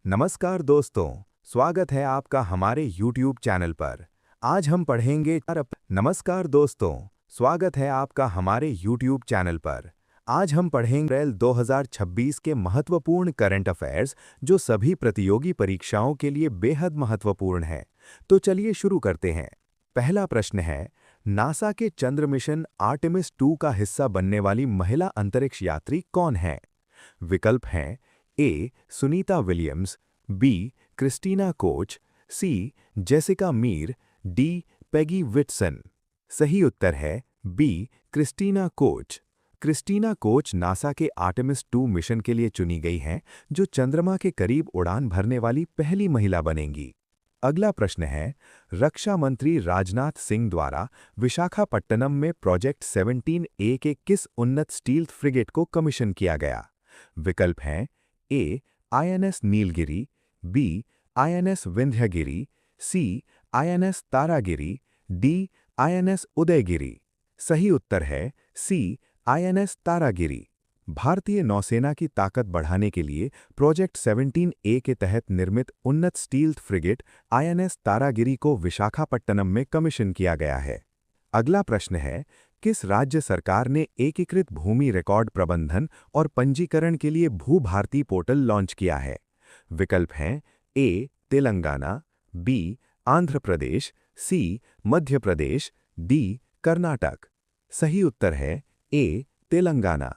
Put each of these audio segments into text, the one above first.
नमस्कार दोस्तों, स्वागत है आपका हमारे YouTube चैनल पर। आज हम पढ़ेंगे नमस्कार दोस्तों, स्वागत है आपका हमारे YouTube चैनल पर। आज हम पढ़ेंगे अप्रैल 2026 के महत्वपूर्ण करंट अफेयर्स जो सभी प्रतियोगी परीक्षाओं के लिए बेहद महत्वपूर्ण है। तो चलिए शुरू करते हैं। पहला प्रश्न है, नासा के चंद्र मिशन आर्टेमिस 2 का हिस्सा बनने वाली महिला अंतरिक्ष यात्री कौन है? विकल्प हैं A. Sunita Williams, B. Christina Koch, C. Jessica Meir, D. Peggy Whitson. सही उत्तर है B. Christina Koch. Christina Koch NASA के आर्टेमिस 2 मिशन के लिए चुनी गई हैं, जो चंद्रमा के करीब उड़ान भरने वाली पहली महिला बनेंगी। अगला प्रश्न है, रक्षा मंत्री राजनाथ सिंह द्वारा विशाखापट्टनम में प्रोजेक्ट 17A के किस उन्नत स्टील्थ फ्रिगेट को कमीशन किया गया? विकल्प हैं A. INS Nilgiri, B. INS Vindhyagiri, C. INS Taragiri, D. INS Udaygiri. सही उत्तर है सी. INS तारागिरी। भारतीय नौसेना की ताकत बढ़ाने के लिए प्रोजेक्ट 17A के तहत निर्मित उन्नत स्टील्थ फ्रिगेट INS तारागिरी को विशाखापट्टनम में कमीशन किया गया है। अगला प्रश्न है, किस राज्य सरकार ने एकीकृत भूमि रिकॉर्ड प्रबंधन और पंजीकरण के लिए भू-भारती पोर्टल लॉन्च किया है? विकल्प हैं ए. तेलंगाना, बी. आंध्र प्रदेश, सी. मध्य प्रदेश, डी. कर्नाटक। सही उत्तर है ए. तेलंगाना।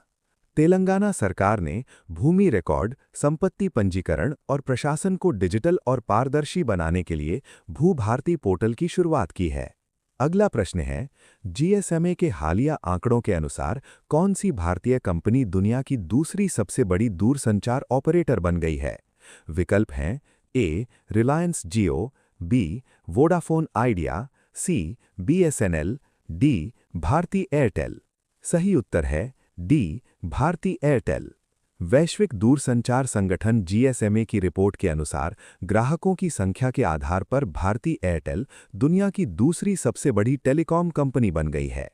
तेलंगाना सरकार ने भूमि रिकॉर्ड, संपत्ति पंजीकरण और प्रशासन को डिजिटल और पारदर्शी बनाने के लिए भू-भारती पोर्टल की शुरुआत की है। अगला प्रश्न है, GSMA के हालिया आंकड़ों के अनुसार कौन सी भारतीय कंपनी दुनिया की दूसरी सबसे बड़ी दूरसंचार ऑपरेटर बन गई है? विकल्प हैं A. Reliance Jio, B. Vodafone Idea, C. BSNL, D. Bharti Airtel. सही उत्तर है डी. भारती एयरटेल। वैश्विक दूरसंचार संगठन GSMA की रिपोर्ट के अनुसार ग्राहकों की संख्या के आधार पर भारती एयरटेल दुनिया की दूसरी सबसे बड़ी टेलीकॉम कंपनी बन गई है।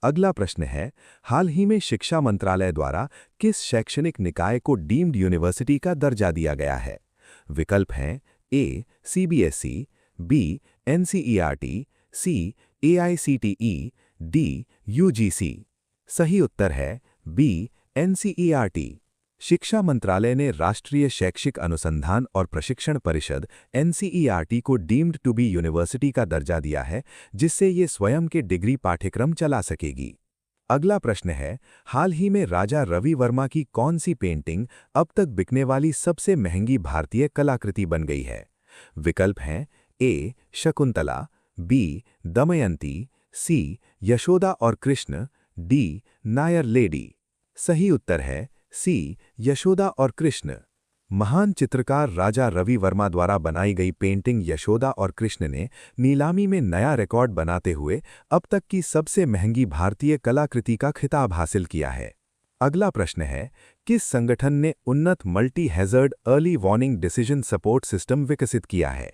अगला प्रश्न है, हाल ही में शिक्षा मंत्रालय द्वारा किस शैक्षणिक निकाय को डीम्ड यूनिवर्सिटी का दर्जा दिया गया है? विकल्प हैं A. CBSE, B. NCERT, C. AICTE, D. UGC। सही उत्तर है बी. NCERT। शिक्षा मंत्रालय ने राष्ट्रीय शैक्षिक अनुसंधान और प्रशिक्षण परिषद NCERT को डीम्ड टू बी यूनिवर्सिटी का दर्जा दिया है, जिससे ये स्वयं के डिग्री पाठ्यक्रम चला सकेगी। अगला प्रश्न है, हाल ही में राजा रवि वर्मा की कौन सी पेंटिंग अब तक बिकने वाली सबसे महंगी भारतीय कलाकृति बन गई है? विकल्प हैं ए. शकुंतला, बी. दमयंती, सी. यशोदा और कृष्ण, डी. नायर लेडी। सही उत्तर है सी. यशोदा और कृष्ण। महान चित्रकार राजा रवि वर्मा द्वारा बनाई गई पेंटिंग यशोदा और कृष्ण ने नीलामी में नया रिकॉर्ड बनाते हुए अब तक की सबसे महंगी भारतीय कलाकृति का खिताब हासिल किया है। अगला प्रश्न है, किस संगठन ने उन्नत multi hazard early warning decision support system विकसित किया है?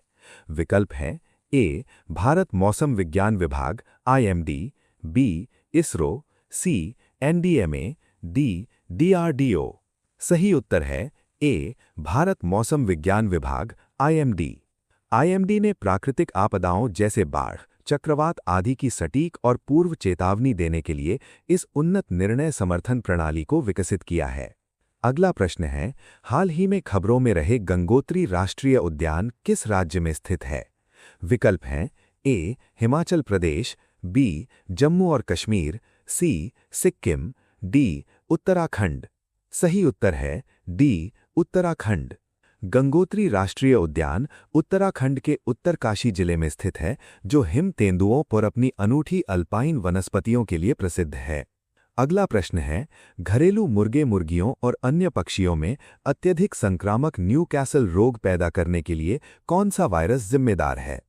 विकल्प हैं ए. भारत मौसम विज्ञान विभाग IMD, बी. इसरो, सी. NDMA, D. DRDO। सही उत्तर है ए. भारत मौसम विज्ञान विभाग IMD। IMD ने प्राकृतिक आपदाओं जैसे बाढ़, चक्रवात आदि की सटीक और पूर्व चेतावनी देने के लिए इस उन्नत निर्णय समर्थन प्रणाली को विकसित किया है। अगला प्रश्न है, हाल ही में खबरों में रहे गंगोत्री राष्ट्रीय उद्यान किस राज्य में स्थित है? विकल्प हैं ए. हिमाचल प्रदेश, बी. जम्मू और कश्मीर, सी. सिक्किम, डी. उत्तराखंड। सही उत्तर है डी. उत्तराखंड। गंगोत्री राष्ट्रीय उद्यान उत्तराखंड के उत्तरकाशी जिले में स्थित है, जो हिम तेंदुओं पर अपनी अनूठी अल्पाइन वनस्पतियों के लिए प्रसिद्ध है। अगला प्रश्न है, घरेलू मुर्गे मुर्गियों और अन्य पक्षियों में अत्यधिक संक्रामक न्यूकैसल रोग पैदा करने के लिए कौन सा वायरस जिम्मेदार है?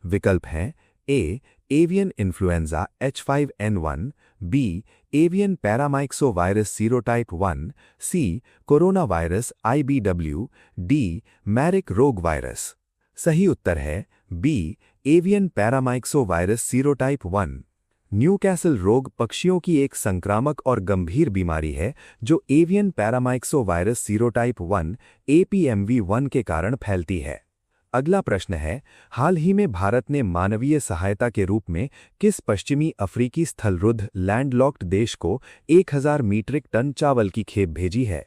विकल्प हैं A. Avian influenza H5N1, B. Avian paramyxovirus serotype 1, C. Corona virus IBW, D. Marek रोग वायरस। सही उत्तर है B. Avian paramyxovirus serotype 1। Newcastle रोग पक्षियों की एक संक्रामक और गंभीर बीमारी है जो एवियन पैरामाइक्सोवायरस सीरोटाइप 1 APMV1 के कारण फैलती है। अगला प्रश्न है, हाल ही में भारत ने मानवीय सहायता के रूप में किस पश्चिमी अफ्रीकी स्थलरुद्ध लैंडलॉक्ड देश को 1000 मीट्रिक टन चावल की खेप भेजी है?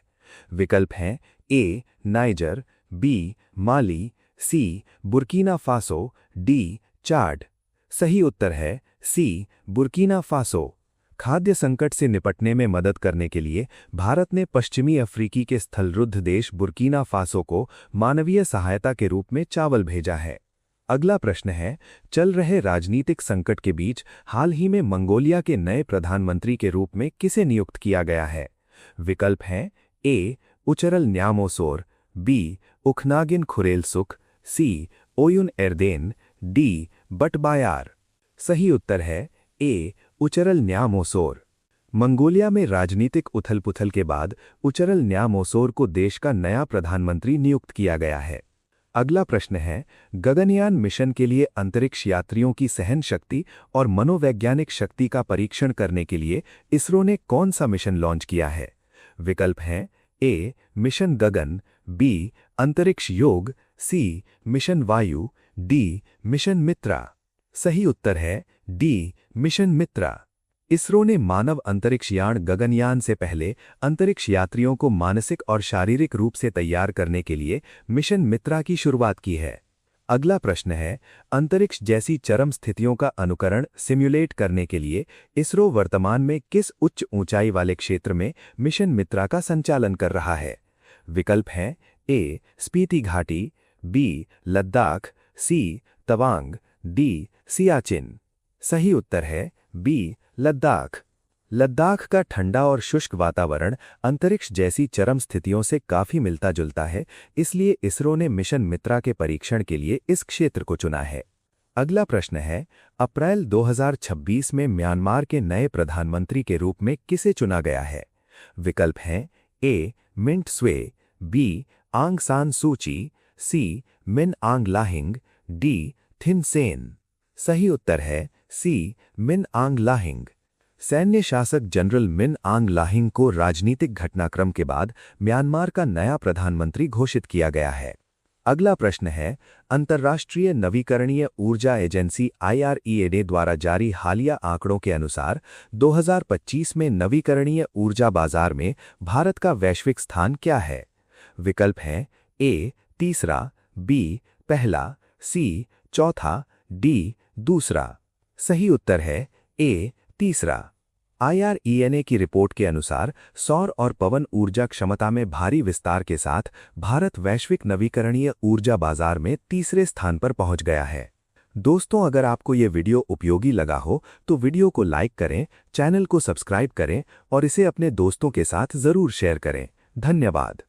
विकल्प हैं ए नाइजर, बी माली, सी बुर्किना फासो, डी चाड। सही उत्तर है सी बुर्किना फासो। खाद्य संकट से निपटने में मदद करने के लिए भारत ने पश्चिमी अफ्रीकी के स्थलरुद्ध देश बुर्किना फासो को मानवीय सहायता के रूप में चावल भेजा है। अगला प्रश्न है, चल रहे राजनीतिक संकट के बीच हाल ही में मंगोलिया के नए प्रधानमंत्री के रूप में किसे नियुक्त किया गया है? विकल्प हैं ए उचरल न्यामोसोर, बी उखनागिन खुरेलसुख, सी ओयुन एर्देन, डी बटबायार। सही उत्तर है ए उचरल न्यामोसोर। मंगोलिया में राजनीतिक उथल-पुथल के बाद उचरल न्यामोसोर को देश का नया प्रधानमंत्री नियुक्त किया गया है। अगला प्रश्न है, गगनयान मिशन के लिए अंतरिक्ष यात्रियों की सहन शक्ति और मनोवैज्ञानिक शक्ति का परीक्षण करने के लिए इसरो ने कौन सा मिशन लॉन्च किया है? विकल्प हैं ए मिशन गगन, बी अंतरिक्ष योग, सी मिशन वायु, डी मिशन मित्रा। सही उत्तर है डी मिशन मित्रा। इसरो ने मानव अंतरिक्ष यान गगनयान से पहले अंतरिक्ष यात्रियों को मानसिक और शारीरिक रूप से तैयार करने के लिए मिशन मित्रा की शुरुआत की है। अगला प्रश्न है, अंतरिक्ष जैसी चरम स्थितियों का अनुकरण सिम्युलेट करने के लिए इसरो वर्तमान में किस उच्च ऊंचाई वाले क्षेत्र में मिशन मित्रा का संचालन कर रहा है? विकल्प हैं ए स्पीति घाटी, बी लद्दाख, सी तवांग, डी सियाचिन। सही उत्तर है बी लद्दाख। लद्दाख का ठंडा और शुष्क वातावरण अंतरिक्ष जैसी चरम स्थितियों से काफी मिलता जुलता है, इसलिए इसरो ने मिशन मित्रा के परीक्षण के लिए इस क्षेत्र को चुना है। अगला प्रश्न है, अप्रैल 2026 में म्यांमार के नए प्रधानमंत्री के रूप में किसे चुना गया है? विकल्प हैं ए मिंट स्वे, बी आंग सान सूची, सी मिन आंग लाहिंग, डी थिन सेन। सही उत्तर है सी मिन आंग लाहिंग। सैन्य शासक जनरल मिन आंग लाहिंग को राजनीतिक घटनाक्रम के बाद म्यांमार का नया प्रधानमंत्री घोषित किया गया है। अगला प्रश्न है, अंतर्राष्ट्रीय नवीकरणीय ऊर्जा एजेंसी IREA द्वारा जारी हालिया आंकड़ों के अनुसार 2025 में नवीकरणीय ऊर्जा बाजार में भारत का वैश्विक स्थान क्या है? विकल्प हैं ए तीसरा, बी पहला, सी चौथा, डी दूसरा। सही उत्तर है ए तीसरा। IRENA की रिपोर्ट के अनुसार सौर और पवन ऊर्जा क्षमता में भारी विस्तार के साथ भारत वैश्विक नवीकरणीय ऊर्जा बाजार में तीसरे स्थान पर पहुंच गया है। दोस्तों, अगर आपको ये वीडियो उपयोगी लगा हो तो वीडियो को लाइक करें, चैनल को सब्सक्राइब करें और इसे अपने दोस्तों के साथ जरूर शेयर करें। धन्यवाद।